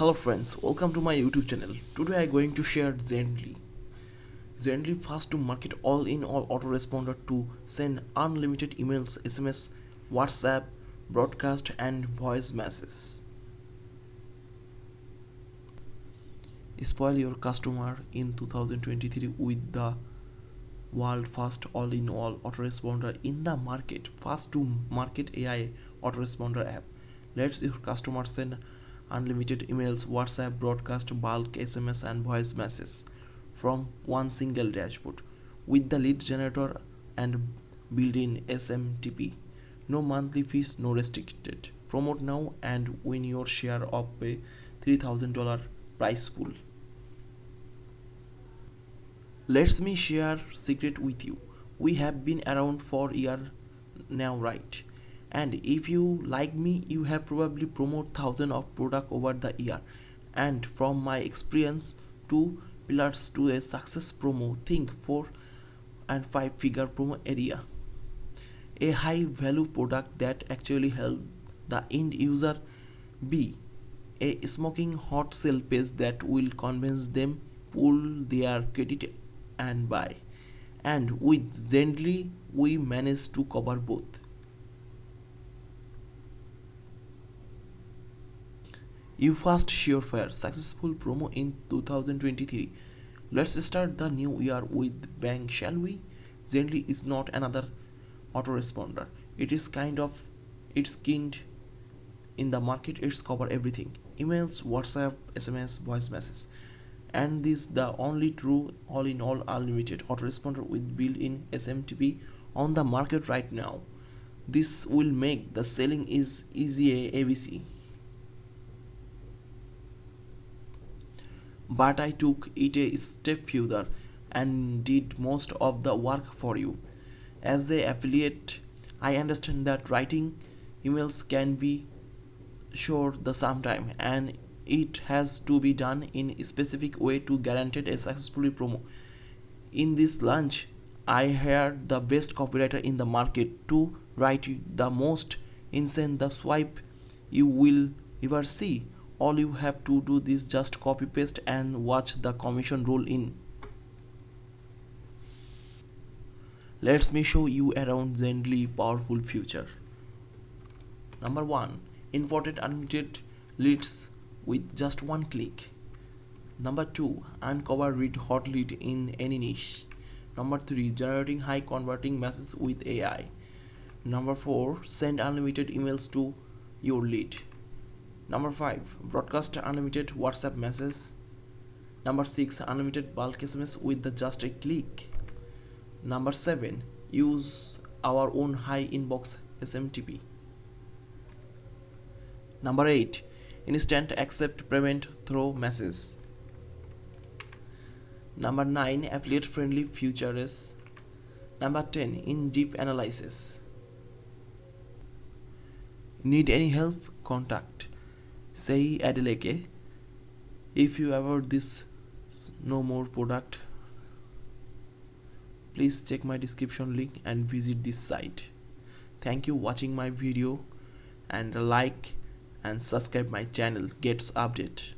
Hello friends, welcome to my YouTube channel. Today I am going to share Zendly. Zendly fast to market all-in-all autoresponder to send unlimited emails, SMS, WhatsApp, broadcast and voice messages. Spoil your customer in 2023 with the world first all-in-all autoresponder in the market. Fast to market AI autoresponder app lets your customer send unlimited emails, WhatsApp, broadcast, bulk SMS and voice messages from one single dashboard with the lead generator and built-in SMTP. No monthly fees, no restricted. Promote now and win your share of a $3,000 prize pool. Let me share secret with you. We have been around for a year now, right? And if you like me, you have probably promoted thousands of product over the year. And from my experience, two pillars to a success promo, think 4 and 5 figure promo area. A high value product that actually helps the end user. B. A smoking hot sale page that will convince them pull their credit and buy. And with Zendly, we managed to cover both. You first surefire successful promo in 2023. Let's start the new year with bang, shall we? Zendly is not another autoresponder. It is it's kind in the market. It's cover everything: emails, WhatsApp, SMS, voice messages, and this the only true all-in-all unlimited autoresponder with built-in SMTP on the market right now. This will make the selling is easy ABC. But I took it a step further and did most of the work for you. As the affiliate, I understand that writing emails can be short the sometime and it has to be done in a specific way to guarantee a successful promo. In this launch, I hired the best copywriter in the market to write the most insane the swipe you will ever see. All you have to do is just copy paste and watch the commission roll in. Let me show you around Zendly powerful future. Number 1. Imported unlimited leads with just one click. Number 2. Uncover read hot lead in any niche. Number 3. Generating high converting messages with AI. Number 4. Send unlimited emails to your lead. Number 5. Broadcast unlimited WhatsApp messages. Number 6. Unlimited bulk SMS with just a click. Number 7. Use our own high inbox SMTP. Number 8. Instant accept payment through message. Number 9. Affiliate friendly features. Number 10. In-depth analysis. Need any help? Contact Say Adeleke. If you ever this no more product, please check my description link and visit this site. Thank you watching my video and like and subscribe my channel gets update.